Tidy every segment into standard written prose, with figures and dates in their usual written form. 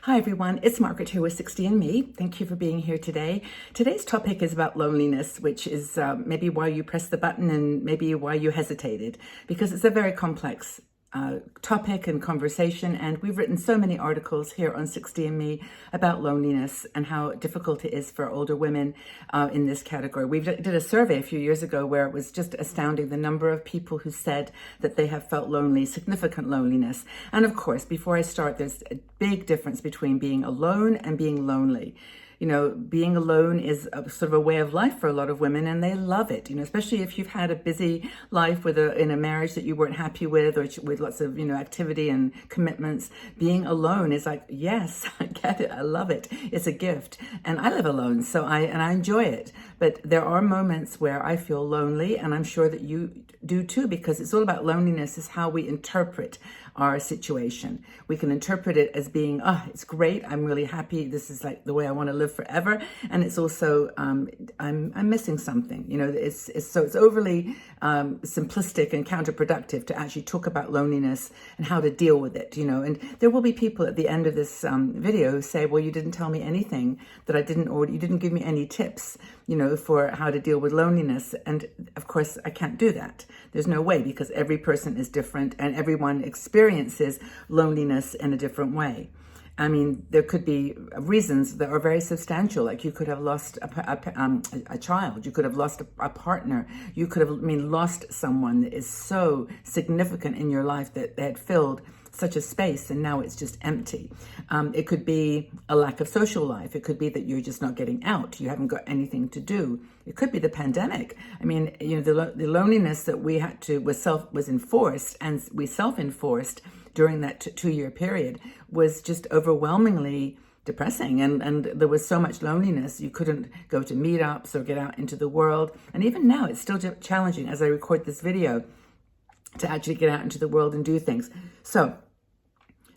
Hi everyone, it's Margaret here with 60andMe. Thank you for being here today. Today's topic is about loneliness, which is maybe why you pressed the button and maybe why you hesitated, because it's a very complex topic and conversation, and we've written so many articles here on 60andMe about loneliness and how difficult it is for older women in this category. We did a survey a few years ago where it was just astounding the number of people who said that they have felt lonely, significant loneliness. And of course, before I start, there's a big difference between being alone and being lonely. You know, being alone is a sort of a way of life for a lot of women, and they love it, you know, especially if you've had a busy life in a marriage that you weren't happy with, or with lots of, activity and commitments. Being alone is like, yes, I get it. I love it. It's a gift. And I live alone, so I enjoy it. But there are moments where I feel lonely, and I'm sure that you do too, because it's all about loneliness, is how we interpret our situation. We can interpret it as being, it's great. I'm really happy. This is like the way I want to live forever. And it's also, I'm missing something. You know, it's overly simplistic and counterproductive to actually talk about loneliness and how to deal with it, and there will be people at the end of this video who say, well, you didn't tell me anything that I didn't, or you didn't give me any tips, for how to deal with loneliness. And of course, I can't do that. There's no way, because every person is different and everyone experiences loneliness in a different way. I mean, there could be reasons that are very substantial, like you could have lost a child, you could have lost a partner, you could have lost someone that is so significant in your life that they had filled such a space and now it's just empty. It could be a lack of social life. It could be that you're just not getting out. You haven't got anything to do. It could be the pandemic. I mean, the loneliness that we had to was enforced, and we self-enforced during that 2-year period, was just overwhelmingly depressing. And there was so much loneliness. You couldn't go to meetups or get out into the world. And even now, it's still challenging as I record this video to actually get out into the world and do things. So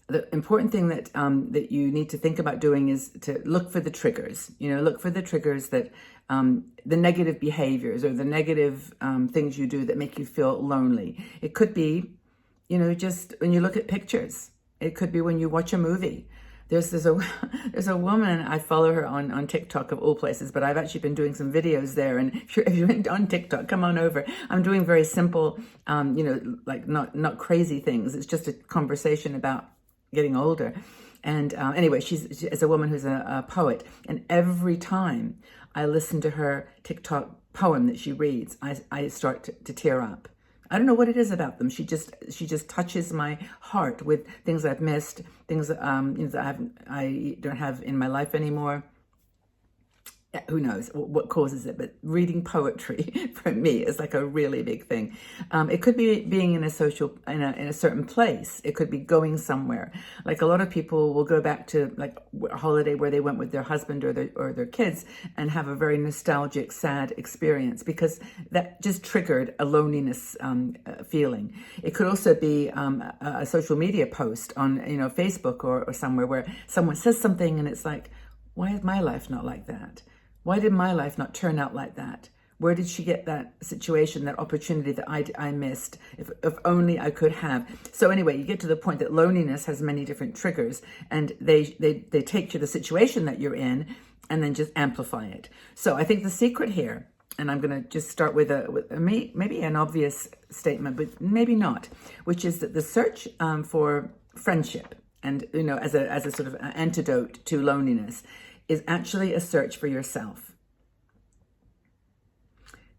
the important thing that that you need to think about doing is to look for the triggers. Look for the triggers that the negative behaviors or the negative things you do that make you feel lonely. It could be, just when you look at pictures. It could be when you watch a movie. There's a woman, I follow her on TikTok of all places, but I've actually been doing some videos there. And if you're on TikTok, come on over. I'm doing very simple, like not crazy things. It's just a conversation about getting older. And anyway, she's a woman who's a poet. And every time I listen to her TikTok poem that she reads, I start to tear up. I don't know what it is about them. She just touches my heart with things I've missed, things that I don't have in my life anymore. Who knows what causes it, but reading poetry for me is like a really big thing. It could be being in a certain place. It could be going somewhere. Like a lot of people will go back to like a holiday where they went with their husband or their kids and have a very nostalgic, sad experience, because that just triggered a loneliness feeling. It could also be a social media post on Facebook or somewhere where someone says something and it's like, why is my life not like that? Why did my life not turn out like that? Where did she get that situation, that opportunity that I missed? If only I could have. So anyway, you get to the point that loneliness has many different triggers, and they take to the situation that you're in and then just amplify it. So I think the secret here, and I'm going to just start with maybe an obvious statement, but maybe not, which is that the search for friendship, and as a sort of antidote to loneliness, is actually a search for yourself.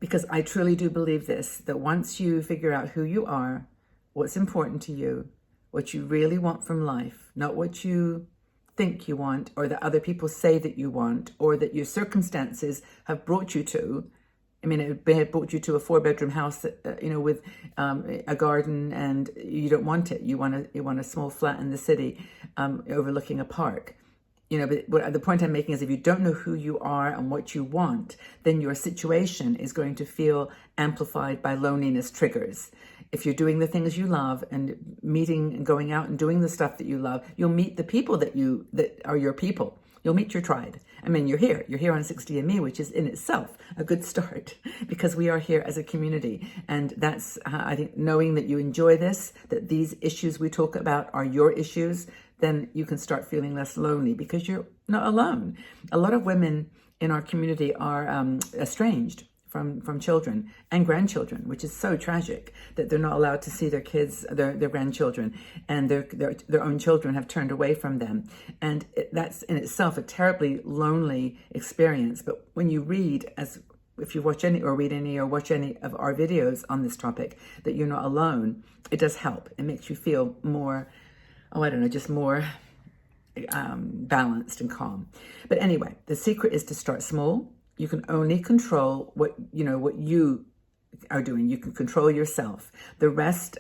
Because I truly do believe this, that once you figure out who you are, what's important to you, what you really want from life, not what you think you want or that other people say that you want or that your circumstances have brought you to. I mean, it may have brought you to a 4-bedroom house that, with a garden, and you don't want it. You want a small flat in the city overlooking a park. But the point I'm making is, if you don't know who you are and what you want, then your situation is going to feel amplified by loneliness triggers. If you're doing the things you love and meeting and going out and doing the stuff that you love, you'll meet the people that are your people. You'll meet your tribe. I mean, you're here on 60andMe, which is in itself a good start, because we are here as a community. And that's, I think, knowing that you enjoy this, that these issues we talk about are your issues, then you can start feeling less lonely because you're not alone. A lot of women in our community are estranged from children and grandchildren, which is so tragic that they're not allowed to see their kids, their grandchildren, and their own children have turned away from them. And that's in itself a terribly lonely experience. But when you read, if you watch any or read any or watch any of our videos on this topic, that you're not alone, it does help. It makes you feel more, just more balanced and calm. But anyway, the secret is to start small. You can only control what you are doing. You can control yourself. The rest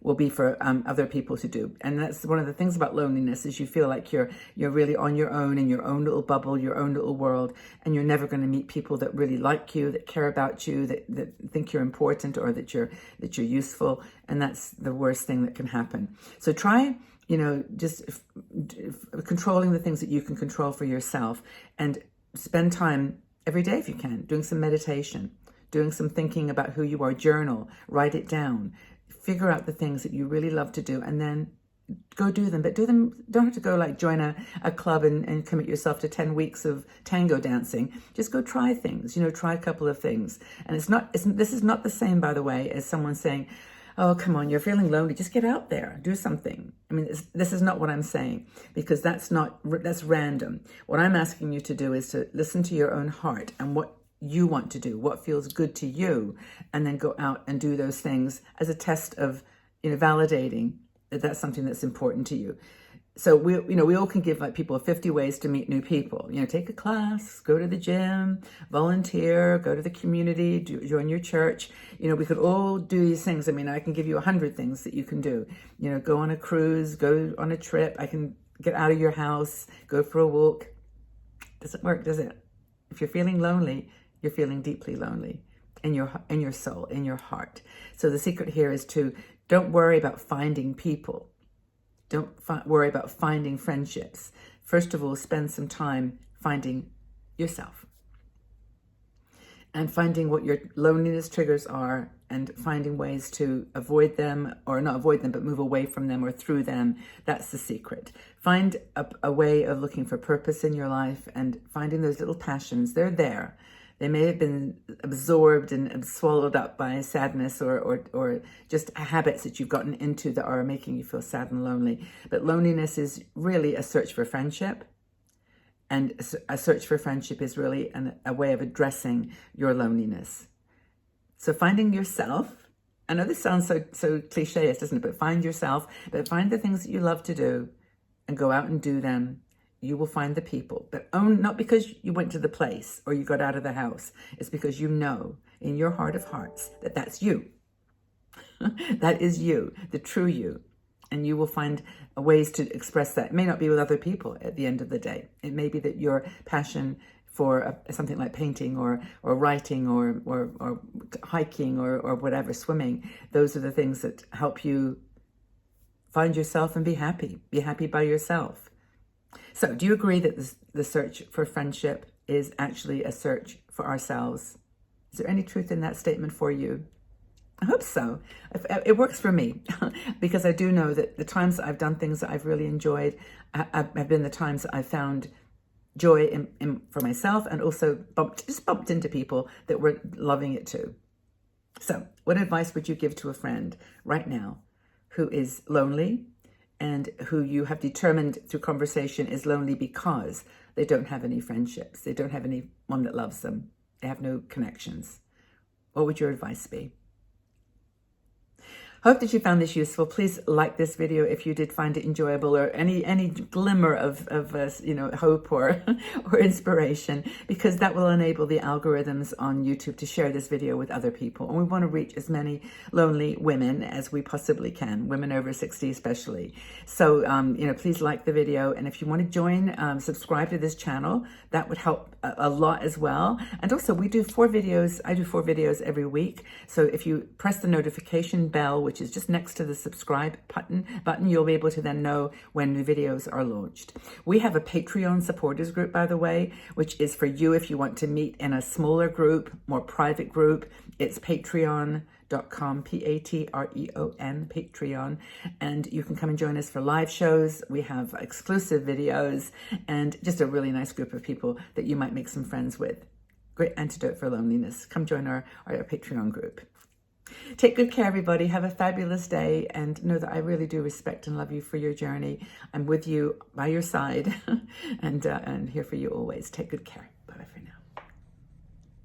will be for other people to do. And that's one of the things about loneliness, is you feel like you're really on your own in your own little bubble, your own little world, and you're never going to meet people that really like you, that care about you, that think you're important, or that you're useful. And that's the worst thing that can happen. So try just controlling the things that you can control for yourself, and spend time every day if you can, doing some meditation, doing some thinking about who you are, journal, write it down, figure out the things that you really love to do, and then go do them. But do them, don't have to go like join a club and commit yourself to 10 weeks of tango dancing. Just go try things, try a couple of things. And this is not the same, by the way, as someone saying, oh, come on, you're feeling lonely, just get out there, do something. I mean, this is not what I'm saying, because that's random. What I'm asking you to do is to listen to your own heart and what you want to do, what feels good to you, and then go out and do those things as a test of, validating that that's something that's important to you. So we all can give people 50 ways to meet new people. Take a class, go to the gym, volunteer, go to the community, join your church. We could all do these things. I mean, I can give you 100 things that you can do. Go on a cruise, go on a trip. I can get out of your house, go for a walk. Doesn't work, does it? If you're feeling lonely, you're feeling deeply lonely in your soul, in your heart. So the secret here is to don't worry about finding people. Don't worry about finding friendships. First of all, spend some time finding yourself and finding what your loneliness triggers are, and finding ways to avoid them, or not avoid them, but move away from them or through them. That's the secret. Find a way of looking for purpose in your life and finding those little passions. They're there. They may have been absorbed and swallowed up by sadness or just habits that you've gotten into that are making you feel sad and lonely. But loneliness is really a search for friendship. And a search for friendship is really a way of addressing your loneliness. So finding yourself, I know this sounds so cliche, doesn't it? But find yourself, but find the things that you love to do and go out and do them. You will find the people, but not because you went to the place or you got out of the house. It's because you know in your heart of hearts that that's you. That is you, the true you. And you will find ways to express that. It may not be with other people at the end of the day. It may be that your passion for something like painting or writing or hiking or whatever, swimming, those are the things that help you find yourself and be happy. Be happy by yourself. So do you agree that the search for friendship is actually a search for ourselves? Is there any truth in that statement for you? I hope so. It works for me because I do know that the times that I've done things that I've really enjoyed have been the times that I've found joy for myself, and also bumped into people that were loving it too. So what advice would you give to a friend right now who is lonely, and who you have determined through conversation is lonely because they don't have any friendships, they don't have anyone that loves them, they have no connections? What would your advice be? Hope that you found this useful. Please like this video if you did find it enjoyable, or any glimmer of hope or inspiration, because that will enable the algorithms on YouTube to share this video with other people. And we want to reach as many lonely women as we possibly can, women over 60 especially. So please like the video, and if you want to join, subscribe to this channel. That would help a lot as well. And also, we do 4 videos. I do 4 videos every week. So if you press the notification bell, which is just next to the subscribe button, you'll be able to then know when new videos are launched. We have a Patreon supporters group, by the way, which is for you if you want to meet in a smaller group, more private group. It's patreon.com/, patreon.com, Patreon, Patreon, and you can come and join us for live shows. We have exclusive videos and just a really nice group of people that you might make some friends with. Great antidote for loneliness. Come join our Patreon group. Take good care, everybody. Have a fabulous day, and know that I really do respect and love you for your journey. I'm with you, by your side, and here for you always. Take good care.